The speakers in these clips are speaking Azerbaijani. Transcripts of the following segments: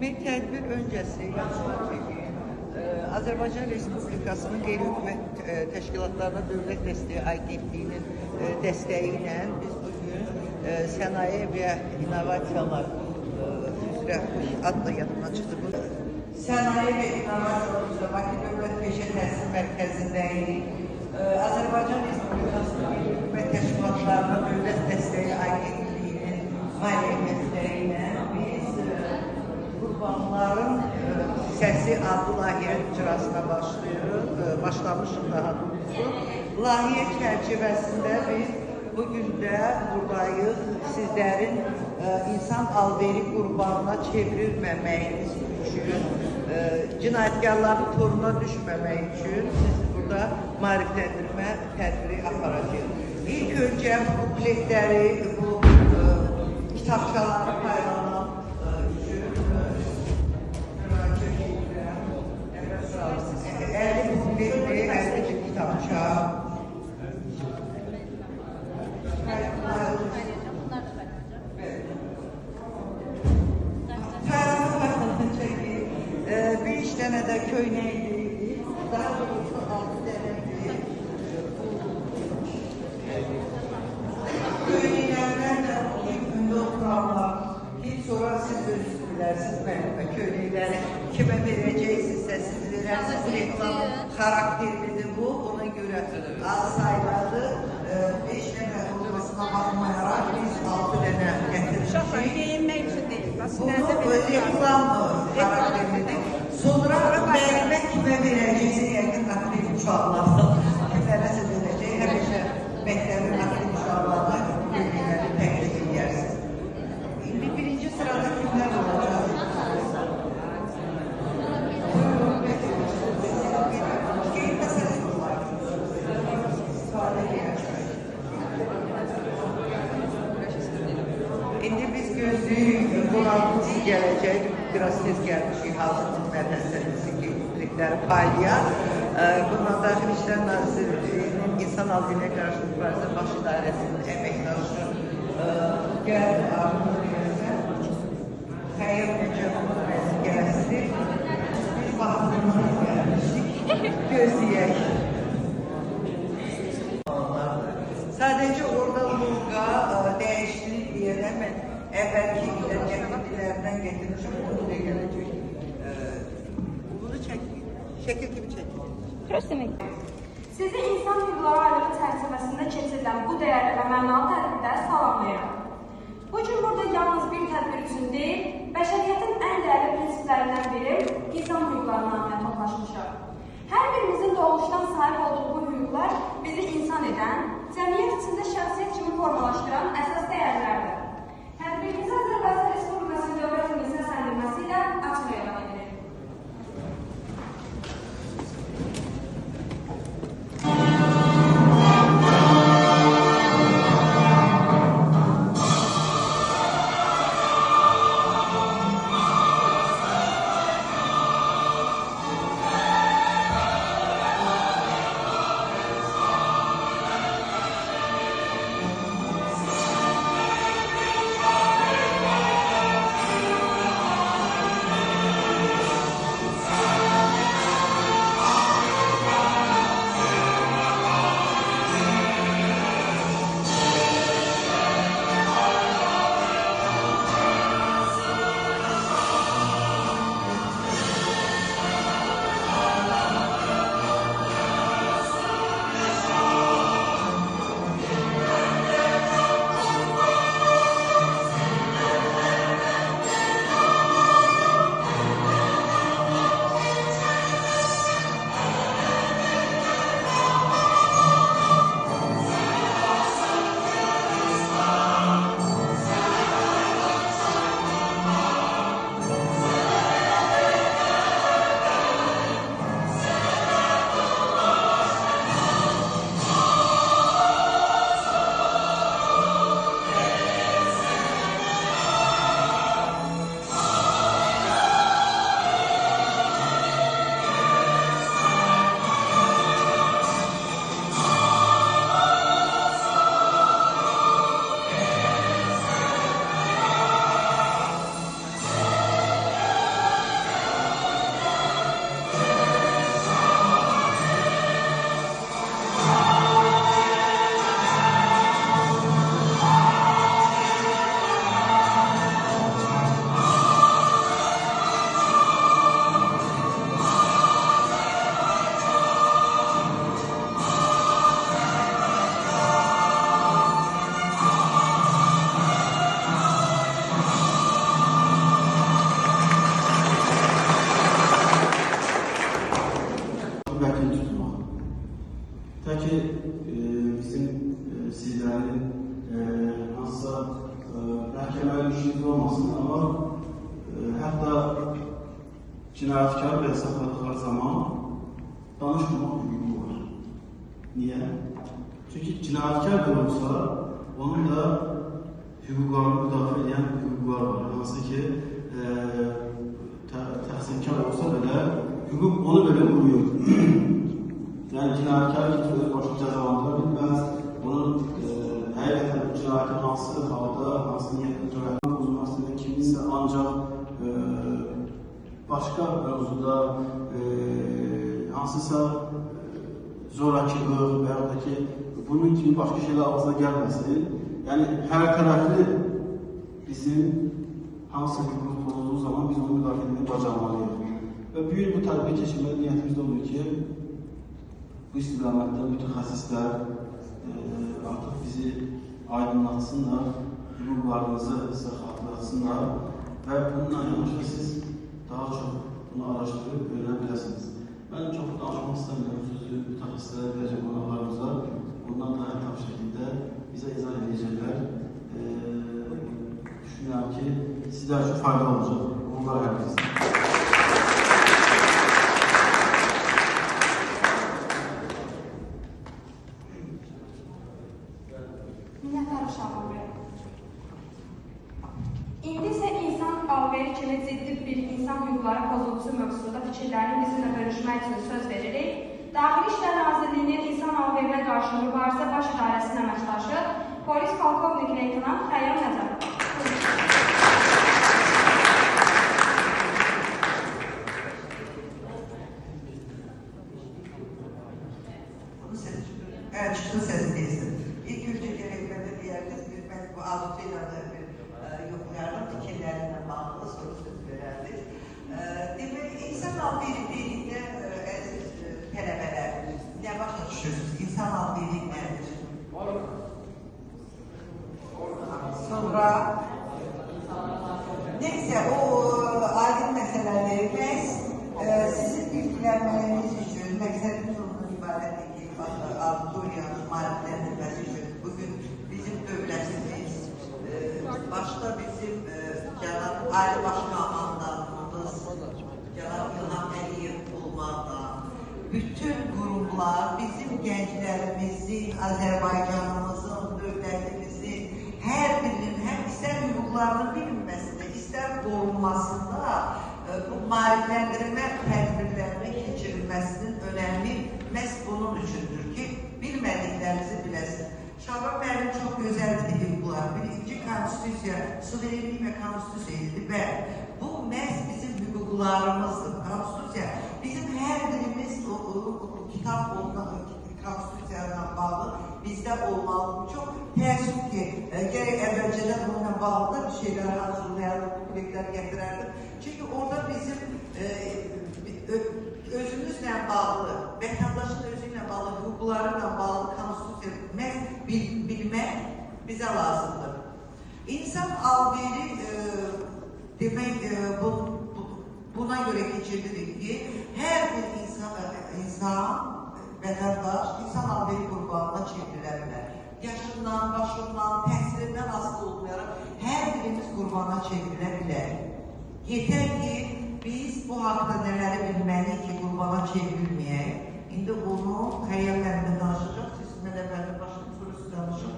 Bir tədbir öncəsi yazılar ki, Azərbaycan Respublikasının qeyri-hökumət təşkilatlarına dövlət dəstəyi agentliyinin dəstəyi ilə biz bugün sənaye və innovasiyalar üzrə adla yadımdan çıxdı bu. Sənaye və innovasiyalar üzrə Bakı Dövlət Peşə Təhsil Mərkəzindəyik. Azərbaycan Respublikasının qeyri-hökumət təşkilatlarına dövlət dəstəyi agentliyinin maliyyə dəstəyi ilə biz Qurbanların Səsi adlı layihə icrasına başlamışıq daha doğrusu. Layihə çərçivəsində biz bugün də buradayıq. Sizlərin insan alveri qurbanına çevrilməməyiniz üçün, cinayətkarların toruna düşməmək üçün siz burada maarifləndirmə tədbiri aparacağıq. İlk öncə bu bukletləri, bu kitabçaları paylanan bir kitapça. Bir üç tane de köyneydi. Daha doğrusu 6 taneydi. Köyneylerden de önde oturanlar. Hiç sonra siz özgürlersiniz benimle. Köyneyleri kime vereceksiniz, siz verirsiniz. Reklam karakterlidir bu. Ona göre az sayıladı. 5 tane olmasına bakmayarak biz 6 tane getirmiştik. Şahane giyinmek için değil. Bunu reklam karakterlidir. Sonra benimle kime vereceksiniz yakın aktif uşaqlardan. Kimlərə siz verəcək, həmişə məktəbin aktif uşaqlarına köynəkləri təklif edirsiniz. İndi birinci sırada kimlər olacaq? İndi biz gözlüyük, qonağımız gələcək, biraz tez gəlmişik, hazırlıq mərhələsində qeydilikləri paylayan. Bundan Daxili İşlər Nazirliyinin İnsan Aldiyinə Qarşı Mübarizə Baş İdarəsinin əməkdaşı gəldi, arzular yersə, xəyir necə vəzifəsi, biz baxımımız gəlmişik, gözləyək. Sadəcə orada Lurqa dəyişdirik deyələ, mən əvvəlki ilə gətirdilərdən getirmişim, bunu da gələcək. Bunu şəkil kimi çəkil. Prosdemək. Sizi insan hüquqları aylığı çərçivəsində keçirilən bu dəyərli və mənalı tədbirdə salamlayıram. Bugün burada yalnız bir tədbir üçün deyil, bəşəriyyətin ən dəyərli prinsiplərindən biri insan hüquqları naminə toplaşmışıq. Hər birimizin doğuşdan sahib olduğu bu hüquqlar bizi insan edən, cəmiyyət içində şəxsiyyət kimi formalaşdıran əsas dəyərlərdir. Tədbirimizi Azərbaycan Respublikası Dövlət Məclisinə səsləndirməsi ilə açıq elan edilir. məhkəməyə düşürücü olmasın, amma hətta cinayətkar belə saxladıqları zaman danışmamaq hüququ var. Niyə? Çünki cinayətkar da olsa, onun da hüquqlarını müdafiə edən hüquqlar var. Hansı ki, təhsilkar olsa belə, hüquq onu belə uyur. Yəni, cinayətkar ki, başını cəzalandıra bilməz, onun həqiqətən cinayətin hansı halda, hansı niyyətlə cinayətin pozulmasında kiminsə ancaq başqa mövzuda hansısa zorakılıq və yaxud da ki, bunun kimi başqa şeylər ağzına gəlməsin. Yəni, hər tərəfli bizim hansı hüquq pozulduğu zaman biz onu müdafiə edilmeyi bacarmalıyıq. Və bu gün bu tədbir keçirməli niyyətimizdə olur ki, bu istiqamətdə mütəxəssislər artıq bizi aydınlatsınlar, hüquqlarınızı sizə xatırlatsınlar və bununla yanaşı siz daha çox bunu araşdırıb öyrənə biləsiniz. Mən çox danışmaq istəmirəm, sözü mütəxəssislərə verəcək qonaqlarımıza, bundan daha ətraf şəkildə bizə izah edəcəklər. Düşünürəm ki, sizlər üçün fayda olacaq. Uğurlar həmimiz. Minnətdarım Şaban bəy. İndi isə insan alveri kimi ciddi bir insan hüquqları pozuntusu mövzusunda fikirlərini bizimlə bölüşmək üçün söz veririk. Daxili İşlər Nazirliyinin insan alverinə qarşı mübarizə baş idarəsinin əməkdaşı, polis polkovnik leytenant Xəyyam Nəzərov. Çıktı sesindeysin. İlk önce gerekmede diyerek ben bu arzuyla da yoklardım, fikirlerine bağlı soru söz vererdik. Demek insan alveri deyildi, tələbələr, ne başa düşürsünüz? İnsan alveri nedir? Sonra neyse o aydın meselelerimiz sizin bilgilenmeniz için məqsədimiz ondan ibarət edir. Auditoriya maarifləndirməsi üçün bugün bizim dövlətimiz, başta bizim Cənab Ali Baş Komandanımız, Cənab İlham Əliyev olmaqla, bütün qurumlar bizim gənclərimizin, Azərbaycanımızın, dövlətimizin hər birinin həm istər hüquqlarının bilinməsində, istər qorunmasında bu maarifləndirmə tədbirlərinin keçirilməsinin önəmi məhz bunun üçündür ki, bilmədiklərinizi biləsin. Şaban müəllim çox gözəl dedim bunlar. Birinci konstitusiya, suverenlik və konstitusiyaydı və bu məhz bizim hüquqlarımızdır. Konstitusiya, bizim hər birimiz kitab konstitusiyayla bağlı bizdə olmalı. Çox təəssüf ki, gərək əvvəlcədən bununla bağlı da bir şeylər hazırlayardım, bu biləkləri gətirərdim. Çünki orada bizim özümüzlə bağlı, vətəndaşın özüylə bağlı, hüquqlarıyla bağlı konstitusiya bilmək bizə lazımdır. İnsan alveri demək buna görə keçirilir ki, hər bir insan, vətəndaş, insan alveri qurbanına çevrilə bilər. Yaşından, başından, təhsilindən asılı olmayaraq hər birimiz qurbana çevrilə bilər. Yetər ki, biz bu haqda nələri bilməliyik ki, qurbana çevrilməyək. İndi onu Xəyyam müəllimə danışacaq, siz mənə başını sorusu danışın.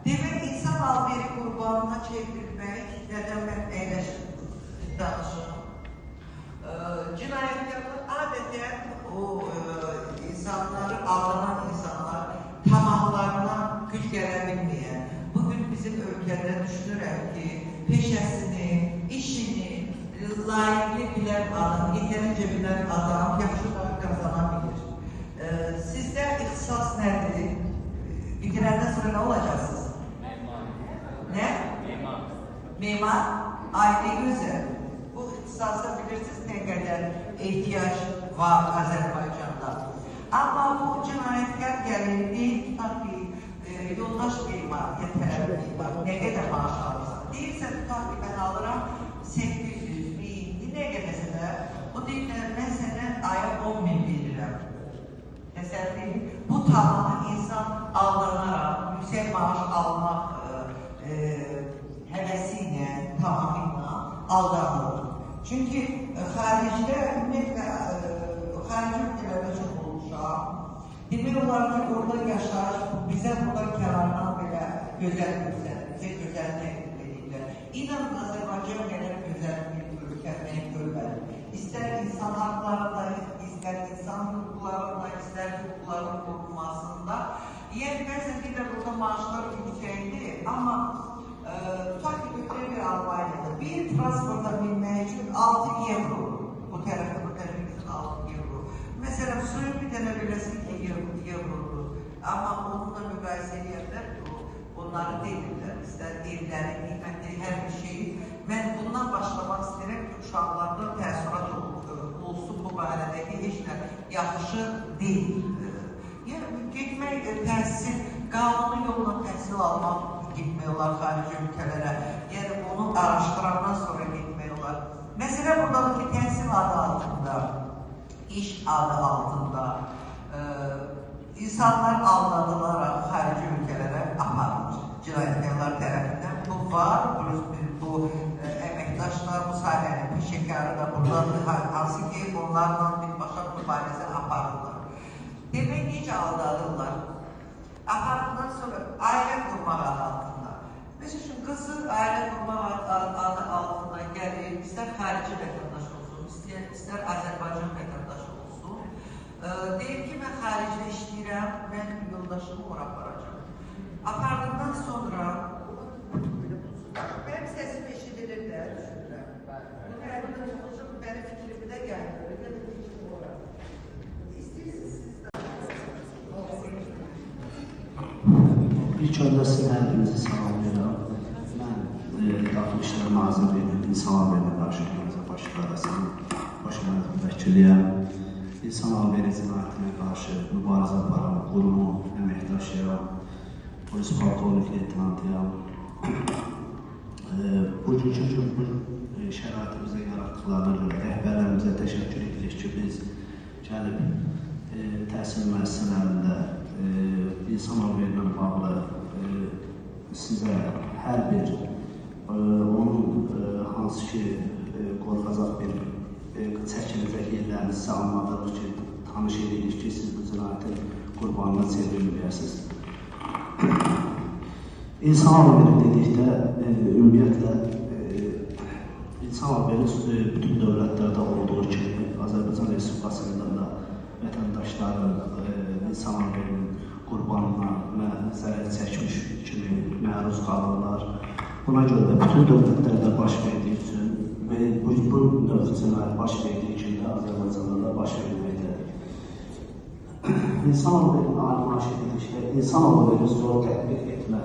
Demək, insan alveri qurbanına çevrilmək, nədən mən əyləşim danışım. Cinayətlərdə adətən o insanları, aldanan insanlar tamamlarına güc gələ bilməyən, bugün bizim ölkədə düşünürəm ki, peşəsini, işini, layıqlı bilən adam, yetərincə bilən adam yaxşıları qazana bilir. Sizdə ixtisas nədir? Bitirəndən sonra nə olacaqsınız? Nə? Mimar. Ay, ne gözəl. Bu ixtisasa bilirsiniz nə qədər ehtiyac var Azərbaycanda. Amma bu cinayətkar gəlir, deyil tutaq ki, yoldaş mimar, yetərli var, nə qədər maaş alırsan. Deyirsən tutaq ki, mən alıram 800, 1000, nə qədəsələ, o deyirlər, mən sənə aya 10.000 verirəm. Təsəvvür, bu tamamı insan aldanaraq, yüksək maaş almaq həvəsi ilə, tamamıyla aldanılır. Çünki xaricdə, ümumiyyətlə, xarici ülkələrdə çox olmuşam. Demək olar ki, orada yaşayış bizə burada kənardan belə gözəl gözəllik edirlər. İnanın Azərbaycan qədər gözəl bir ölkə mən görmədim. İstər insan haqlarında, istər insan hüquqlarında, istər hüquqların qorunmasında. Yəni, bəzən bir də burada maaşlar yüksəkdir, amma tutaq ki, götürə bir Almaniyada bir transporta binmək üçün 6 euro, bu tərəfə, bu tərəfə üçün 6 euro. Məsələn, suyun bir dənə beləsi 2 eurodur, amma onunla müqayisə edəndə onları deyirlər, istər evləri, qiymətləri, hər bir şeyi. Mən bundan başlamaq istəyirəm ki, uşaqlarda təəssürat olsun bu barədəki heç nə yaxşı deyil. Yəni, getmək təhsil, qanuni yolla təhsil almaq getmək olar xarici ölkələrə, yəni onu araşdırandan sonra getmək olar. Məsələ buradadır ki, təhsil adı altında, iş adı altında insanlar aldadılaraq xarici ölkələrə aparılır. Cinayətkarlar tərəfindən bu var, bu əməkdaşlar, bu sahənin peşəkarı da buradadır, hansı ki, onlarla birbaşa mübarizə aparırlar. Demək, necə aldadırlar? Apardıqdan sonra ailə qurmaq adı altında. Məsələn, qızı ailə qurmaq adı altında gəlir, istər xarici vətəndaş olsun, istər Azərbaycan vətəndaşı olsun. Deyir ki, mən xaricdə işləyirəm, mən yoldaşımı ora aparacam. Apardıqdan sonra mənim səsim eşidilir də, düşünürəm. Bu tərəfdə olacaq, mənim fikrimi də gəlmir. İlk öndə sizin hər birinizi salamlayıram. Mən Daxili İşlər Nazirliyinin İnsan Alverine qarşı Azərbaycan baş vəkiliyəm. İnsan Alveri cinayətinə qarşı mübarizə aparan qurumun əməkdaşıyam, polis polkovnik leytenantıyam. Bugünkü gün bu şəraitimizə yaratdıqlarına görə rəhbərlərimizə təşəkkür edirik ki, biz gəlib təhsil müəssisələrində insan alverlə bağlı sizə hər bir onun hansı ki qorxacaq bir çəkilecək yerlərini sizə anladırıq ki, tanış edirik ki, siz bu cinayətin qurbanına çevrilməyəsiniz. İnsan alveri dedikdə, ümumiyyətlə, insan alveri bütün dövlətlərdə olduğu kimi Azərbaycan Respublikasında da vətəndaşların insan alverinin qurbanına zərər çəkmiş kimi məruz qalırlar. Buna görə də bütün dövlətlərdə baş verdiyi üçün və bu növ cinayət baş verdiyi kimi də Azərbaycanda da baş verməkdədir. İnsan alverinin alimlaş edildikdə, insan alveri zor tətbiq etmə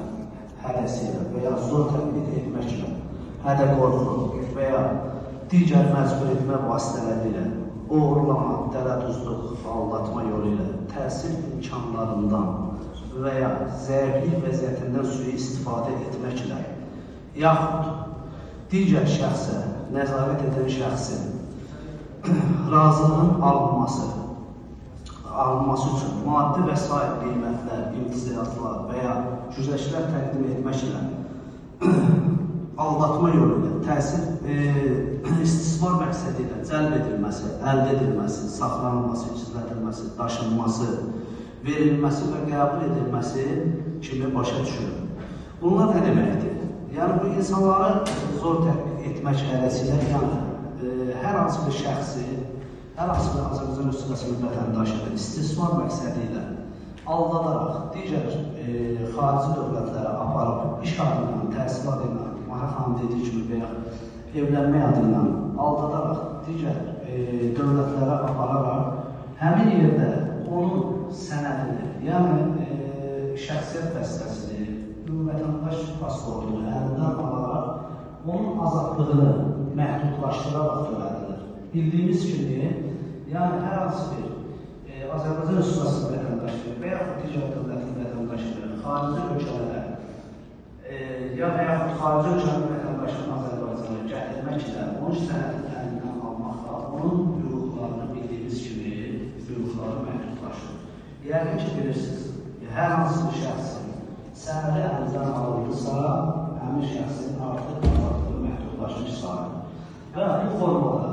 hədəsi ilə və ya zor tətbiq etməklə, hədə qorxu və ya digər məcbur etmə vasitələri ilə, oğurlama, dələduzluq, aldatma yolu ilə təhsil imkanlarından və ya zəiflik vəziyyətindən sui-istifadə etməklə, yaxud digər şəxsə, nəzarət edən şəxsin razılığın alınması üçün maddi və sair qiymətlər, imtizazlar və ya güzəştlər təqdim etməklə, aldatma yolu ilə təhsil istismar məqsədi ilə cəlb edilməsi, əldə edilməsi, saxlanılması, gizlədilməsi, daşınması, verilməsi və qəbul edilməsi kimi başa düşülür. Bunlar nə deməkdir? Yəni, bu insanları zor tətbiq etmək hədəsilə, yəni, hər hansı bir şəxsi, hər hansı bir Azərbaycan Respublikasının vətəndaşını istismar məqsədi ilə aldadaraq, digər xarici dövlətlərə aparıb, iş adından, təhsil adından, Mahir xanım dediyi kimi və ya evlənmək adından aldadaraq, digər dövlətlərə apararaq, həmin yerdə onun sənədini, yəni şəxsiyyət vəsiqəsini, vətəndaş pasportunu əlindən alaraq, onun azadlığını məhdudlaşdıraraq törədilir. Bildiyimiz kimi, yəni hər hansı bir Azərbaycan Respublikasının vətəndaşı və yaxud digər dövlətin vətəndaşları xarici ölkələrə ya və yaxud xarici ölkənin vətəndaşının Azərbaycana gətirməklə onun sənədini əlindən almaqla onun hüquqlarını bildiyimiz kimi hüquqları məhdudlaşır. Yəqin ki, bilirsiniz, hər hansı bir şəxsin sənədi əlindən alınırsa, həmin şəxsin artıq formada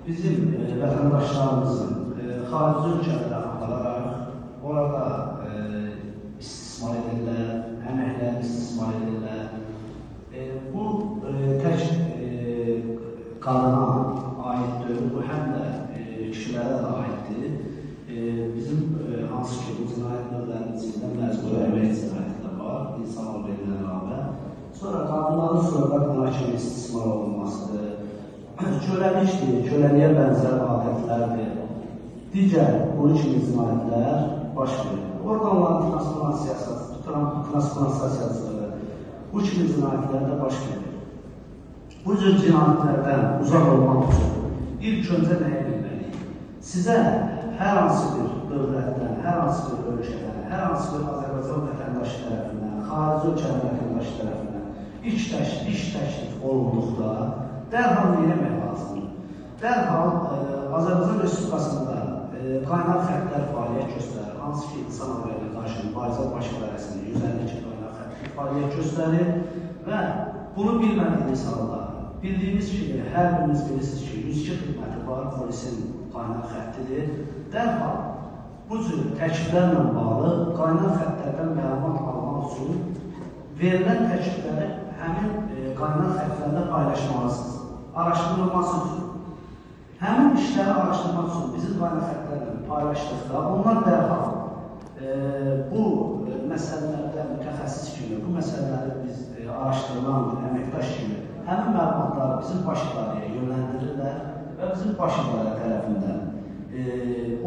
bizim vətəndaşlarımızın xarici ölkələrə apararaq, orada istismar edirlər, əməklərini istismar edirlər. Bu tək qadına aiddir, bu həm də kişilərə də aiddir. Bizim hansı ki, bu cinayət növlərinin içində məcburi əmək cinayəti də var, insan alverlə rağbət. Sonra qadınların sürət məhkəmə istismar olunmasıdır, köləlikdir, köləliyə bənzər adətlərdir, digər bunun kimi cinayətlər baş verir. Orqanların transplantasiyaları, bu kimi cinayətlər də baş verir. Bu cür cinayətlərdən uzaq olmaq üçün ilk öncə nəyə bilməliyik? Sizə hər hansı bir dövlətdən, hər hansı bir ölkədən, hər hansı bir Azərbaycan vətəndaşı tərəfindən, xarici ölkənin vətəndaşı tərəfindən iş təklif olunduqda dərhal eləmək lazımdır. Dərhal Azərbaycan Respublikasında qaynaq xəttlər fəaliyyət göstərir, hansı ki, insan alverlə qarşı mübarizə baş idarəsində 152 qaynaq xəttlər fəaliyyət göstərir və bunu bilmədiyiniz halda, bildiyimiz kimi, hər biriniz bilirsiniz ki, 102 xidməti var, polisin qaynaq xəttidir. Dərhal bu cür təkliflərlə bağlı qaynaq xəttlərdən məlumat almaq üçün verilən təklifləri həmin qaynaq xəttlərlə paylaşmalısınız, araşdırılması üçün. Həmin işləri araşdırmaq üçün bizim qaynaq xəttlərlə paylaşdıqda onlar dərhal bu məsələlərdə mütəxəssis kimi, bu məsələləri biz araşdırılan əməkdaş kimi həmin məlumatları bizim baş idarəyə yönləndirirlər və bizim baş idarə tərəfindən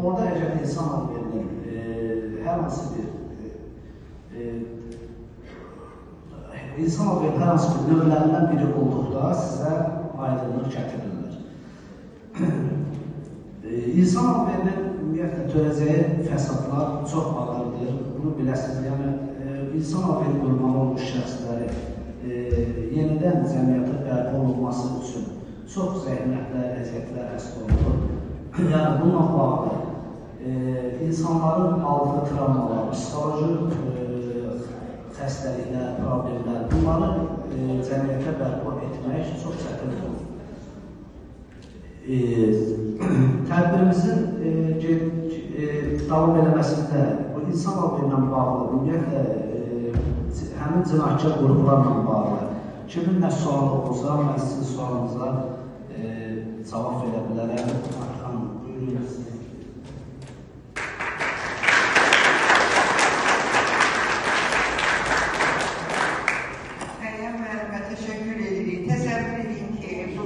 orada əgər insan alverinin hər hansı bir növlərindən biri olduqda sizə aydınlıq gətirirlər. İnsan alverinin ümumiyyətlə törəcəyi fəsadlar çox ağırdır, bunu biləsiniz. Yəni, insan alveri qurbanı olmuş şəxsləri yenidən cəmiyyətə bərpa olunması üçün çox zəhmətlər, əziyyətlər həsb olunur. Yəni, bununla bağlı insanların aldığı travmalar, psixoloji xəstəliklər, problemlər, bunları cəmiyyətə bərpa etmək çox çətin olur. Tədbirimizin davam eləməsində bu insan alverlə bağlı, ümumiyyətlə həmin cinayətkar qruplarla bağlı kimin nə sualı olsa, mən sizin sualınıza cavab verə bilərəm. Arxan, buyurun. Məryəm müəllimə təşəkkür edirik. Təsəvvür edin ki, bu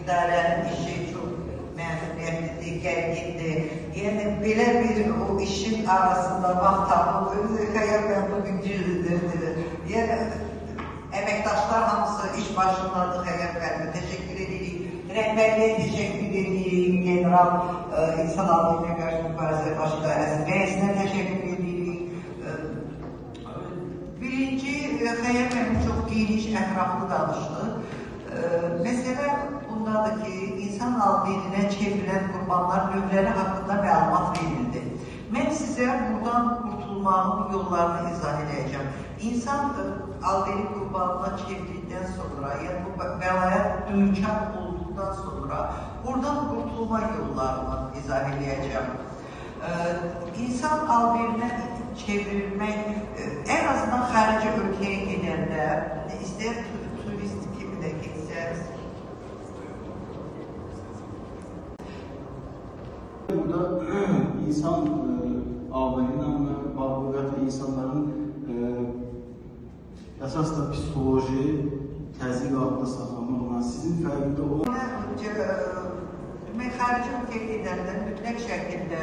idarənin işi çox məsuliyyətlidir, gərgindir. Yəni, belə bir o işin arasında vaxt tapıb, Xəyər mən bugün girdirdir. Yəni, əməkdaşlar hamısı iş başındadır, Xəyər müəllimə təşəkkür edirik. Rəhbərliyə təşəkkür edirik, General İnsan Alverlə qarşı mübarizə baş idarəsi rəisinə təşəkkür edirik. Birinci, Xəyər müəllim çox geniş, ətraflı danışdı. Məsələ bundadır ki, insan alverinə çevrilən qurbanlar növləri haqqında məlumat verildi. Mən sizə buradan qurtulmağın yollarını izah edəcəm. İnsan alveri qurbanına çevrildikdən sonra, yəni bu bəlayət döyükar olduqdan sonra buradan qurtulma yollarını izah edəcəm. İnsan alverinə çevrilmək, ən azından xarici ölkəyə gedəndə, istəyir turist kimi də getsəz. Burada insan alverlə bağlı ümumiyyətlə insanların əsas da psixoloji təzyiq altında saxlanmaqla sizin fərqində olan Xarici ölkəyə gedəndə mütləq şəkildə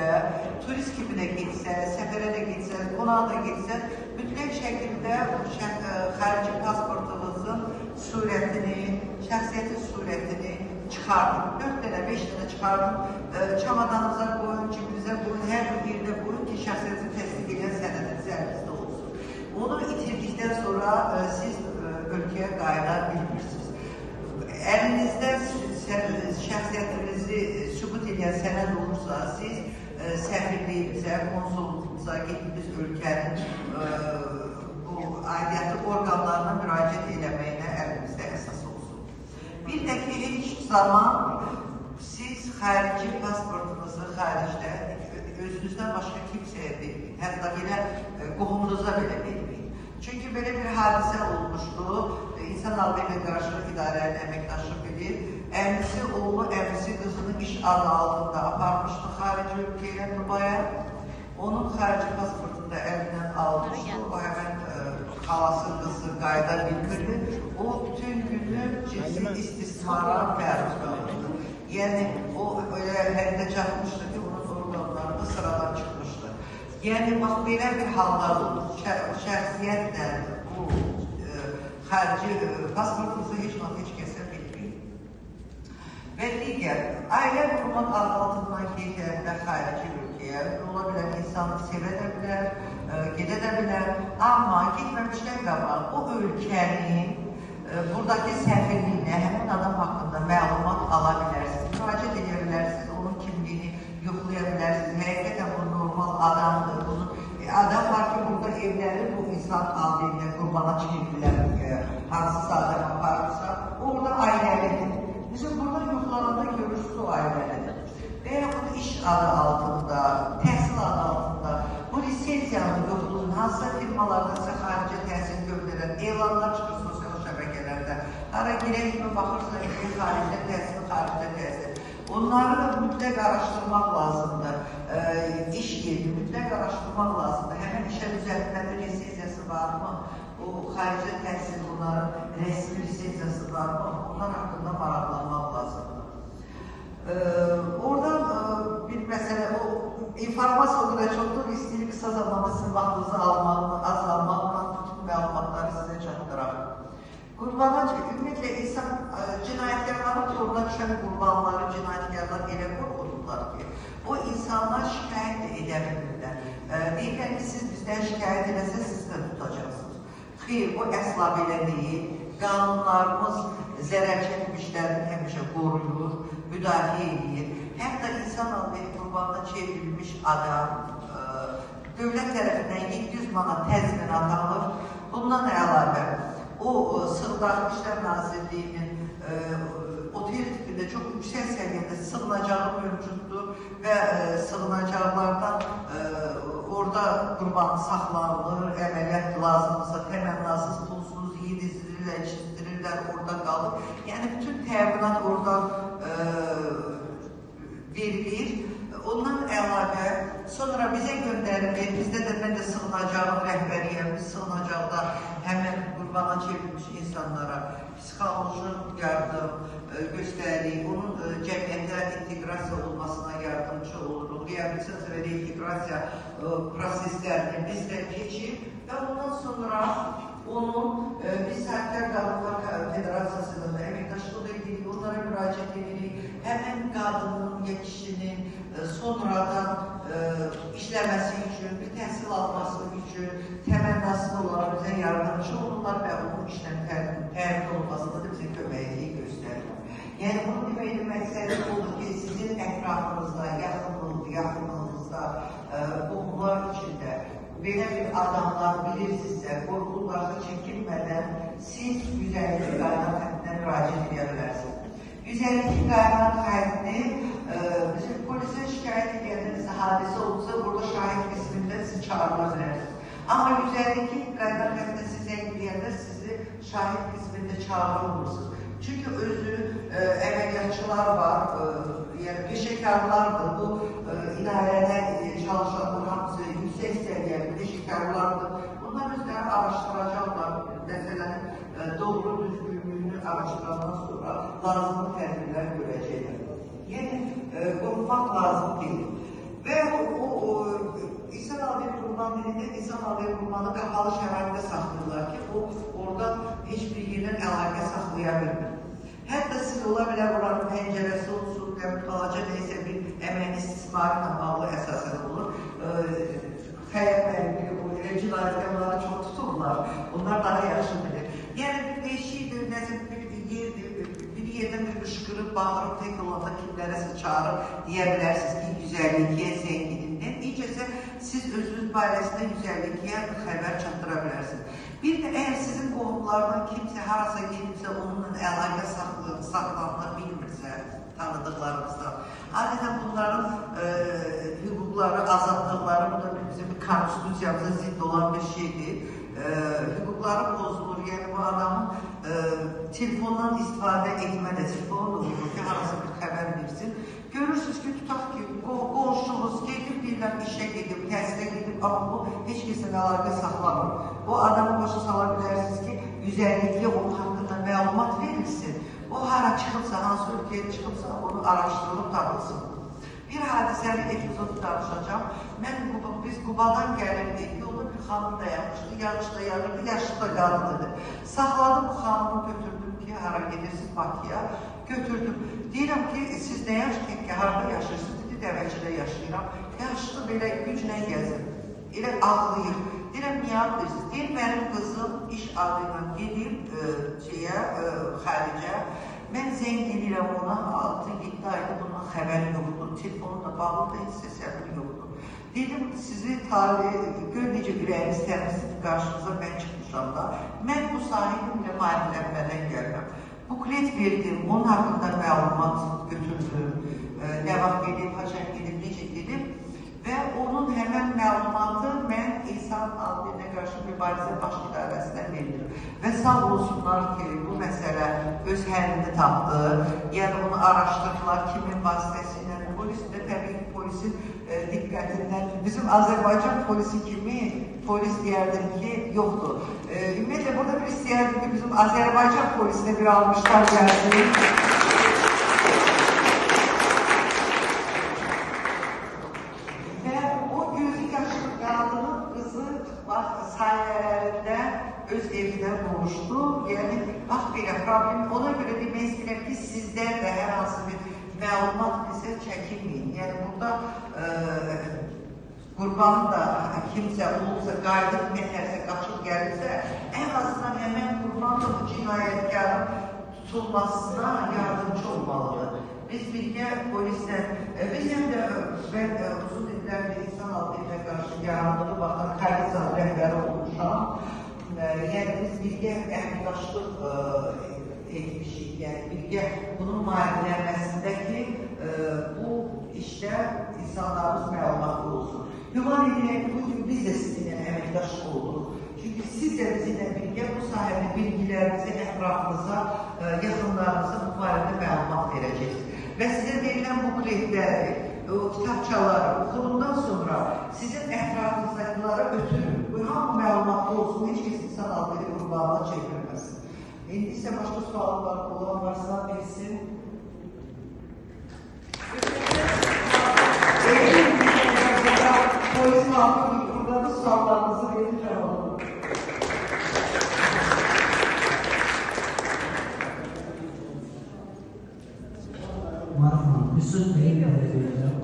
turist kimi də getsə, səfərə də getsə, qonağa da getsə, mütləq şəkildə xarici pasportunuzun surətini, şəxsiyyəti surətini çıxardın. 4 dənə, 5 dənə çıxardın, çamadanınıza qoyun, cibinizə qoyun, hər bir yerdə qoyun ki, şəxsiyyəti təsdiq edən sənədiniz əlinizdə olsun. Onu itirdikdən sonra siz ölkəyə qayıda bilmirsiniz. Əlinizdə şəxsiyyətinizi sübut edən sənəd olursa, siz səfirliyinizə, konsulluğunuza, getdiyiniz ölkənin bu aidiyyatı orqanlarına müraciət eləməyinə əlinizdə əsas olsun. Bir də ki, heç zaman siz xarici pasportunuzu xaricdə özünüzdən başqa kimsəyə verməyin. Hətta belə qohumunuza belə verməyin. Çünki belə bir hadisə olmuşdu. İnsan Halğı ilə Qarşılıq İdarələrinin əməkdaşı bilir. Əmisi oğlu, əmisi qızını iş adı altında aparmışdı xarici ülkəyə, Dubaya. Onun xarici pasportunu da əlindən almışdı. O həmən xalası, qızı qayda bilmirdi. O bütün günü cinsi istismara məruz qalmışdı. Yəni, o öyle əlində çatmışdı ki, onun orqanlarında sıradan çıxmışdı. Yəni, bax, belə bir hallar olur. Şəxsiyyətlə bu xarici pasportunuzu heç vaxt heç kəsə bilməyin. Və digər, ailə qurmaq adı altından keyfiyyətlə xarici ülkəyə ola bilən insanı sevə də bilər, gedə də bilər. Amma getməmişdən qabaq o ülkənin buradakı səfirliyinə həmin adam haqqında məlumat ala bilərsiniz, müraciət edə bilərsiniz, onun kimliyini yoxlaya bilərsiniz. Həqiqətən bu normal adamdır. Adam var ki, burada evləri bu insan adıyla qurbana çevirilər, hansısa adam aparırsa, orada ailəlidir. Bizim burada yoxlananda görürsünüz o ailəlidir. Və yaxud iş adı altında, təhsil adı altında, bu lisenziyanın yoxluğun hansısa firmalarda sizə xaricə təhsil göndərən elanlar çıxır sosial şəbəkələrdə. Hara girək kimi baxırsa, xaricdə təhsil, xaricdə təhsil. Onları da mütləq araşdırmaq lazımdır. İş yerini mütləq araşdırmaq lazımdır. Həmən işə düzəltməli lisenziyası varmı? O xaricdə təhsil bunların rəsmi lisenziyası varmı? Onlar haqqında maraqlanmaq lazımdır. Oradan bir məsələ, o informasiya o qədər çoxdur, istəyir qısa zamanda sizin vaxtınızı azalmaqla bütün məlumatları sizə çatdıraq. Qurbana, ümumiyyətlə, insan cinayətkarların toruna düşən qurbanları, cinayətkarlar elə qorxudurlar ki, o insanlar şikayət edə bilirlər. Deyirlər ki, siz bizdən şikayət edəsə, siz də tutacaqsınız. Xeyr, o əsla belə deyil. Qanunlarımız zərər çəkmişlərini həmişə qoruyur, müdafiə edir. Hətta insan almayı qurbanına çevrilmiş adam dövlət tərəfindən 700 manat təzminat alır. Bundan əlavə, o Sığınacaq İşlər Nazirliyinin otel tipində çox yüksək səviyyədə sığınacağı mövcuddur və sığınacaqlardan orada qurbanı saxlanılır, əməliyyat lazımdırsa, təmənnasız, pulsuz, yedizdirirlər, içizdirirlər, orada qalır. Yəni, bütün təminat oradan verilir. Ondan əlavə, sonra bizə göndərilir, bizdə də mən də sığınacağın rəhbəriyəm, biz sığınacaqda həmən qurbana çevrilmiş insanlara psixoloji yardım göstəririk, onun cəmiyyətə inteqrasiya olmasına yardımcı oluruq, reabilitasiya və reinteqrasiya proseslərini biz də keçir və ondan sonra onu biz Səhvlər Qadınlar Federasiyasının əməkdaşlığı edirik, onlara müraciət edirik, həmən qadının, ya kişinin sonradan işləməsi üçün, bir təhsil alması üçün təmənnasını olaraq bizə yardımcı olurlar və onun işlə təmin olmasında da bizə köməkliyi göstərir. Yəni, bunun deməkdir, məqsədi odur ki, sizin ətrafınızda, yaxınlığınızda, qohumlar içində belə bir adamlar bilirsinizsə, qorxularsa çəkinmədən siz 152 qaynar xəttinə müraciət edə bilərsiniz. 152 qaynar xəttini bizim polisə şikayət edəndə hadisə olursa, burada şahid qismində sizi çağırma bilərsiniz. Amma 152 qaynar xəttinə siz əqləyəndə sizi şahid qismində çağırılmırsınız. Çünki özü əməliyyatçılar var, yəni peşəkarlardır, bu idarədə çalışanlar hamısı yüksək səviyyəli peşəkarlardır. Bunlar özləri araşdıracaqlar, məsələnin doğru düzgünlüyünü araşdırandan sonra lazımlı tədbirlər görəcəklər. Yəni, qorxmaq lazım deyil. Və o İnsan Halğı Qurban dilində İnsan Halğı Qurbanı qapalı şəraitdə saxlayırlar ki, o orada heç bir yerdən əlaqə saxlaya bilmir. Hətta siz ola bilər, buranın pəncərəsi olsun, balaca neysə bir əmək istismarına bağlı əsasən olur. Xəyət müəllimi, o cinayətkarları çox tuturlar, onlar daha yaxşı bilir. Yəni, bir deşikdir, nəsə bir yerdir, bir yerdən bir qışqırıb, bağırıb, tek olanda kimlərəsə çağırıb, deyə bilərsiniz ki, 152-yə zəng edin. İncəsə, siz özünüz barəsində 152-yə xəbər çatdıra bilərsiniz. Bir də əgər sizin qohumlardan kimsə harasa gedibsə, onunla əlaqə saxlanıla bilmirsə, tanıdıqlarımızdan, adətən bunların hüquqları, azadlıqları, bu da bizim konstitusiyamıza zidd olan bir şeydir. Hüquqları pozulur, yəni bu adamın telefondan istifadə etmə də telefonu da olur ki, harasa bir xəbər versin. Görürsünüz ki, tutaq ki, qonşunuz gedib, deyirlər, işə gedib, təhsilə gedib, amma bu heç kəslə əlaqə saxlamır. Bu adamı başa sala bilərsiniz ki, 152-yə onun haqqında məlumat verilsin. O hara çıxıbsa, hansı ölkəyə çıxıbsa, onu araşdırılıb tapılsın. Bir hadisəli epizodu danışacağım. Biz Qubadan gəlirdik, yolda bir xanım dayanmışdı, yağışda yağırdı, yaşlı da qadın idi. Saxladım bu xanımı, götürdüm ki, hara gedirsiniz Bakıya, götürdüm. Deyirəm ki, siz nə yaşayın ki, harada yaşayırsınız? Dedi, Dəvəçidə yaşayıram. Yaşlı belə güclə gəzir, elə ağlayır. Deyirəm, niyə ağlayırsınız? Deyir, mənim qızım iş adıyla gedib xaricə. Mən zəng edirəm ona, 6-7 ayda bundan xəbəri yoxdur, telefonu da bağlıdır, heç səsəbini yoxdur. Dedim, sizi gör necə ürəyiniz təmizdir, qarşınıza mən çıxmışam da. Mən bu sahibimlə müayinlənmədən gəlməm. Buklet verdim, onun haqqında məlumat götürdüm, nə vaxt gedib, haçan gedib, necə gedib və onun həmən məlumatı mən İnsan Adliyyətinə qarşı mübarizə baş idarəsinə verdim. Və sağ olsunlar ki, bu məsələ öz həllini tapdı, yəni onu araşdırdılar, kimin vasitəsilə, polis də təbii ki, polisin diqqətindən, bizim Azərbaycan polisi kimi polis deyərdim ki, yoxdur. Ümumiyyətlə, burada bir istəyərdim ki, bizim Azərbaycan polisinə bir almışlar gəlsin. Və o gözü yaşlı qadının qızı sayələrində öz evinə qovuşdu. Yəni, bax belə problem, ona görə demək istəyirəm ki, sizdən də hər hansı bir məlumat bizə çəkinməyin. Yəni, burada qurbanı da kimsə olursa, qayıdıb nətərsə qaçıb gəlirsə, ən azından həmən qurban da bu cinayətkarın tutulmasına yardımcı olmalıdır. Biz birgə polislə, biz həm də mən uzun illərdə İnsan Adliyyətinə qarşı yarandığı vaxtdan Koalizya rəhbəri olmuşam. Yəni, biz birgə əməkdaşlıq etmişik, yəni birgə bunun müayinlənməsində ki, bu işdə insanlarımız məlumatlı olsun. Güman edirəm ki, bugün biz də sizinlə əməkdaşlıq olduq. Çünki siz də bizimlə birgə bu sahədə bilgilərinizi, ətrafınıza, yaxınlarınıza bu barədə məlumat verəcəksiniz. Və sizə verilən bukletləri, kitabçaları oxuduğundan sonra sizin ətrafınızdakilara ötürün. Bu hamı məlumatlı olsun, heç kəs İnsan Adliyyəti qurbanına çevrilməsin. İndi isə başqa sualı var, olan varsa versin. Polis halkı burada suallarınızı verin cevabını. Marhan, bir söz deyil vereceğim.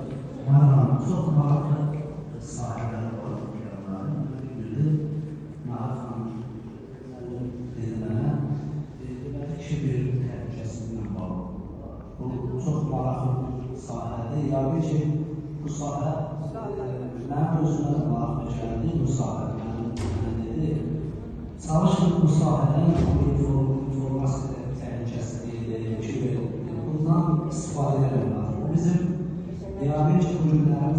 Marhan, çok maraqlı sahiləri var. Biri, Marhan, dedi mənə, kişi bir təhlükəsindən bağlı. Bu çox maraqlı sahədir. Yəqin ki, bu sahə mənim özümə də maraqlı gəldi. Bu sahə mənim dedi. Çalışın bu sahədən informasiya təhlükəsizliyi, kiber, bundan istifadə edilməlidir. Bu bizim yəqin ki, bu günlərin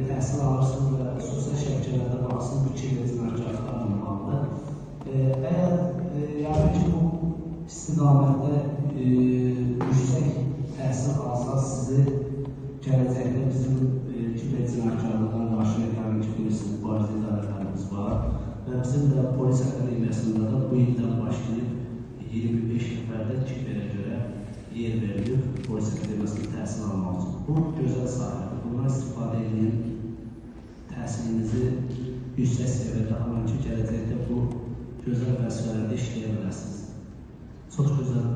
təhsil alırsınız və sosial şəbəkələrdə baxsınız, bu kiber cinayətkarlıqlar olmalıdır. Əgər yəqin ki, bu istiqamətdə yüksək təhsil alsaq sizi gələcəkdə bizim kiber cinayətkarlıqdan qarşıya gələn ki, bilirsiniz, mübarizə idarələrimiz var və bizim də polis akademiyasında da bu ildən başlayıb 25 nəfərdə kiberə görə yer verilir, polis akademiyasında təhsil almaq üçün. Bu gözəl sahədir. Bundan istifadə edin, təhsilinizi yüksək səviyyədə alın ki, gələcəkdə bu gözəl vəzifələrdə işləyə bilərsiniz. Çox gözəl.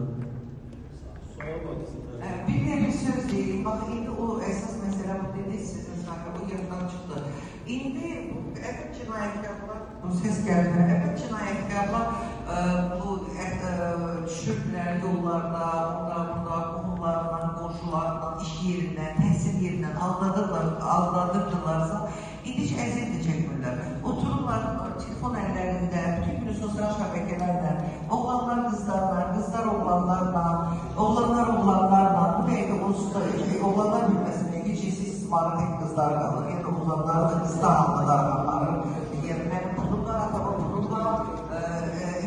Bir də bir söz deyim, bax, indi o əsas məsələ bu dediniz sizin sahə, o yerdən çıxdı. İndi əgər cinayətkarlar, bu səs gəlmə, əgər cinayətkarlar bu düşürdülər yollarda, burada, qohumlarından, qonşularından, iş yerindən, təhsil yerindən aldadırdılarsa, İndi hiç əziyyət də çəkmirlər. Otururlar telefon əllərində, bütün günü sosial şəbəkələrlə, oğlanlar qızlar oğlanlarla, oğlanlar oğlanlarla, bu dəqiqə onsuz da oğlanlar bilməsində gecəsi istismarı tek qızlar qalır, yəni oğlanlar da qızlar almalar qalır. Yəni mənim pulum var, atama pulum var,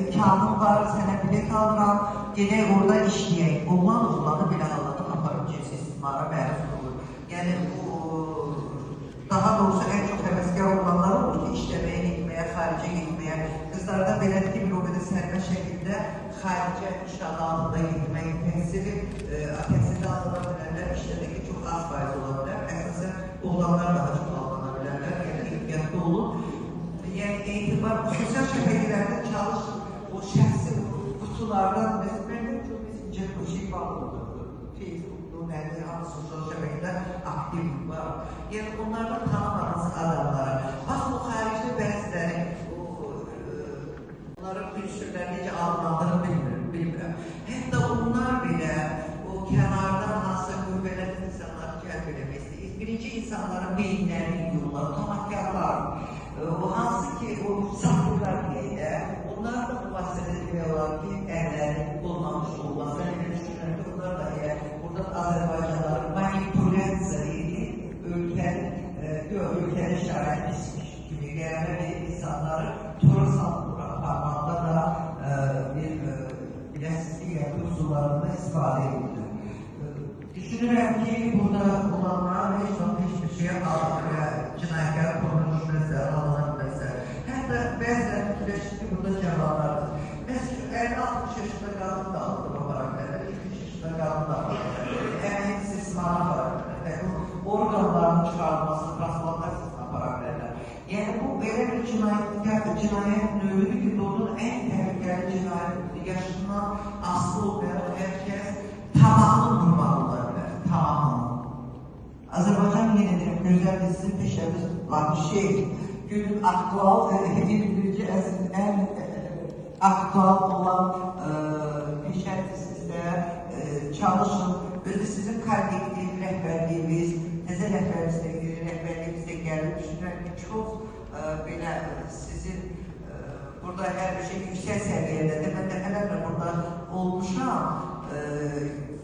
imkanım var, sənə bilet alıram, gedək orada işləyək. Oğlanı belə alırdım, aparım cinsi istismara məruz olur. Yəni bu, daha doğrusu ən çox həvəskar olanlar olur ki, işləməyə gitməyə, xaricə gitməyə. Qızlarda belədir ki, bir o qədər sərbəst şəkildə xaricə iş adı altında gitmək, təhsili alına bilərlər, işlədəki çox az faiz ola bilər. Əsasən oğlanlar daha çox alana bilərlər, yəni ehtiyatlı olun. Yəni etibar, sosial şəbəkələrdə çalış, o şəxsi qutulardan, məsələn, mənim çox messenger bir şey bağlıdır. Facebook'da, nədir, hansı sosial şəbəkədə aktivlik var. Yəni onlardan tanımadığınız adamlara, bax o xaricdə bəziləri, onların pülsürlər necə alınandığını bilmirəm. Hətta onlar belə o kənardan hansısa qüvvələrin insanları cəlb eləmək istəyir. Birinci insanların beyinlərini yuyurlar, tamahkarlar. O hansı ki, o satırlar deyək də, onlar da bu vasitədə demək olar ki, əlləri olmamış olmaz. Mən elə düşünürəm ki, onlar da əgər buradan Azərbaycanların manipulyasiya edib, ölkənin şərait pismiş kimi qəribə insanları tora salıb aparmaqda da biləsiz digər üsullarında istifadə edilir. Düşünürəm ki, burada olanlar heç bir şey cinayətkar konuşulmazsa, alınmazsa. Hətta bəzən fikirləşir ki, burada cəvalardır. Məsələn, 50-60 yaşında qadın da alınır o xarakterlər, 70 yaşında qadın da alınır. Əmək istismarı var, orqanlarının çıxarılması, transplantasiyasına xarakterlər. Yəni, bu belə bir cinayət növüdür ki, doğrudan ən təhlükəli cinayət yaşından asılı olmayan hər kəs tamamını vurmaq ola bilər, tamamını. Azərbaycan yenidir, gözəl sizin peşəmiz şey, günün aktual, ən aktual olan peşəmizdə çalışın. Özü sizin kollektiv rəhbərliyimiz, təzə rəhbərliyimizdə gəlib düşünürəm ki, çox belə sizin burada hər bir şey yüksək səviyyədə, mən dəfələrlə burada olmuşam.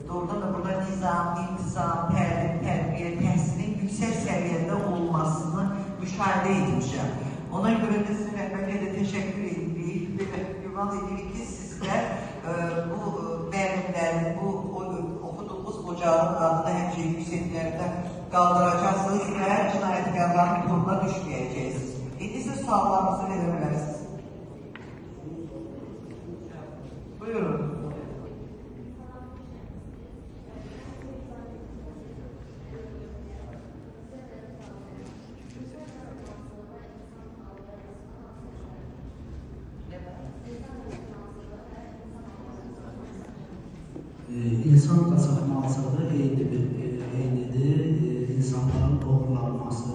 Doğrudan da burada nizam, intizam, təlim, tərbiyə, təhsilin yüksək səviyyədə olmasını müşahidə etmişəm. Ona görə də sizin rəhbərliyə də təşəkkür edirik və güman edirik ki, sizlər bu müəllimlərin, bu oxuduğumuz ocağın adını həmçə yüksəklərdə qaldıracaqsınız və cinayətkarların yoluna düşməyəcəksiniz. İndi siz suallarınızı verir bilərsiniz. Buyurun. İnsan qaçırılması eynidir. İnsanların doğrulanması,